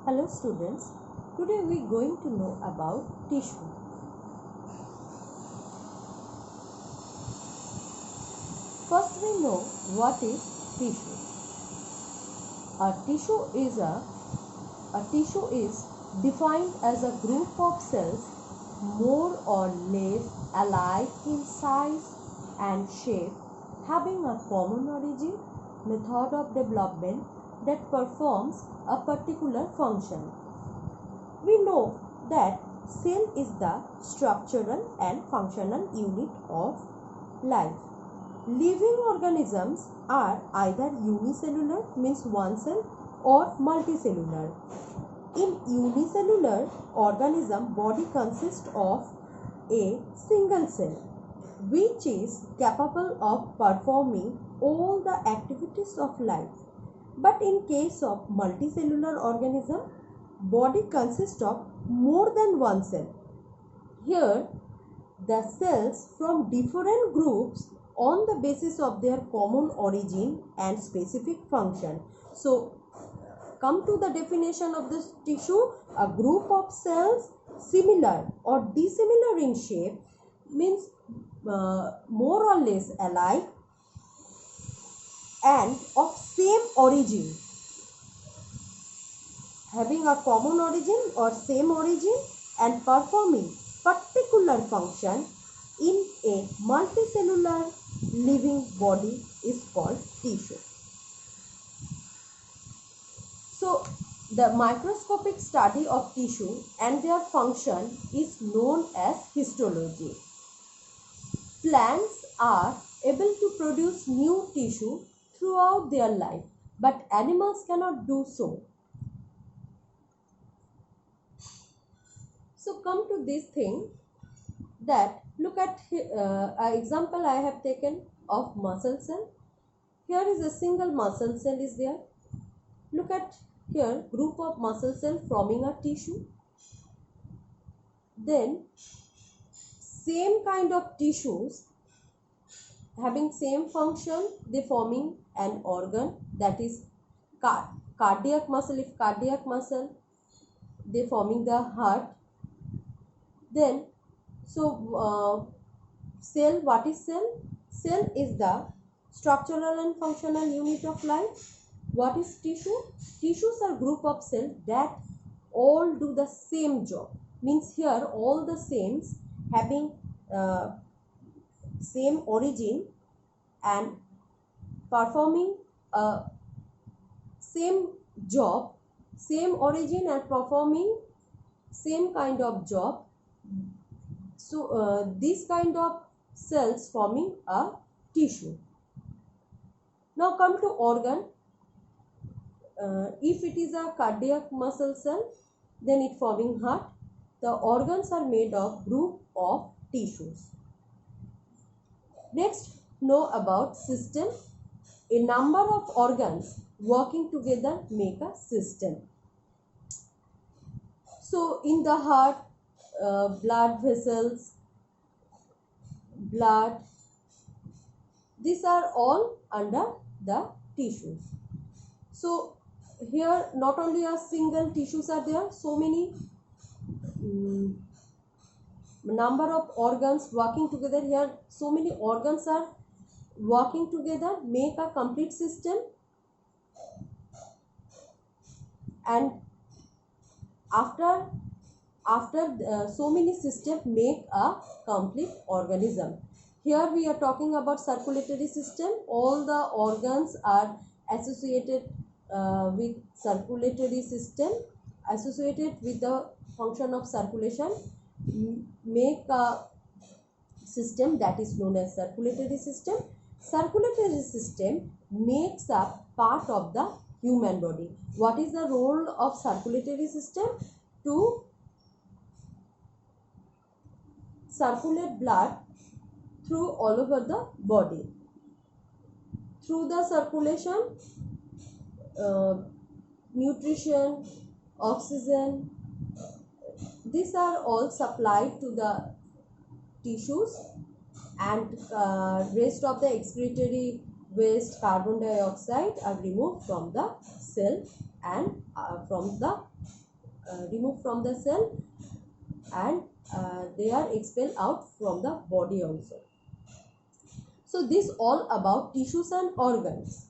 Hello students, today we are going to know about tissue. First we know what is tissue. A tissue is defined as a group of cells more or less alike in size and shape, having a common origin, method of development that performs a particular function. We know that cell is the structural and functional unit of life. Living organisms are either unicellular, means one cell, or multicellular. In unicellular organism, body consists of a single cell which is capable of performing all the activities of life. But in case of multicellular organism, body consists of more than one cell. Here, the cells from different groups on the basis of their common origin and specific function. So, come to the definition of this tissue. A group of cells similar or dissimilar in shape means more or less alike and of same origin, having a common origin or same origin and performing particular function in a multicellular living body is called tissue. So, the microscopic study of tissue and their function is known as histology. Plants are able to produce new tissue throughout their life, but animals cannot do so. So, come to this thing that look at an example I have taken of muscle cell. Here is a single muscle cell is there. Look at here, group of muscle cell forming a tissue. Then same kind of tissues having same function, they forming an organ, that is cardiac muscle. If cardiac muscle, they forming the heart. Then so cell, what is cell? Cell is the structural and functional unit of life. What is tissue? Tissues are group of cells that all do the same job. Means here all the cells having same origin and performing same job, same origin and performing same kind of job. So this kind of cells forming a tissue. Now come to organ. If it is a cardiac muscle cell, then it forming heart. The organs are made of group of tissues. Next, know about system. A number of organs working together make a system. So in the heart, blood vessels, blood, these are all under the tissues. So here not only a single tissues are there, so many number of organs working together. Here so many organs are working together, make a complete system, and after so many systems make a complete organism. Here we are talking about circulatory system. All the organs are associated with circulatory system, associated with the function of circulation, make a system that is known as circulatory system. Circulatory system makes up part of the human body. What is the role of circulatory system? To circulate blood through all over the body. Through the circulation, nutrition, oxygen, these are all supplied to the tissues, and rest of the excretory waste, carbon dioxide, are removed from the cell and from the removed from the cell, and they are expelled out from the body also. So this all about tissues and organs.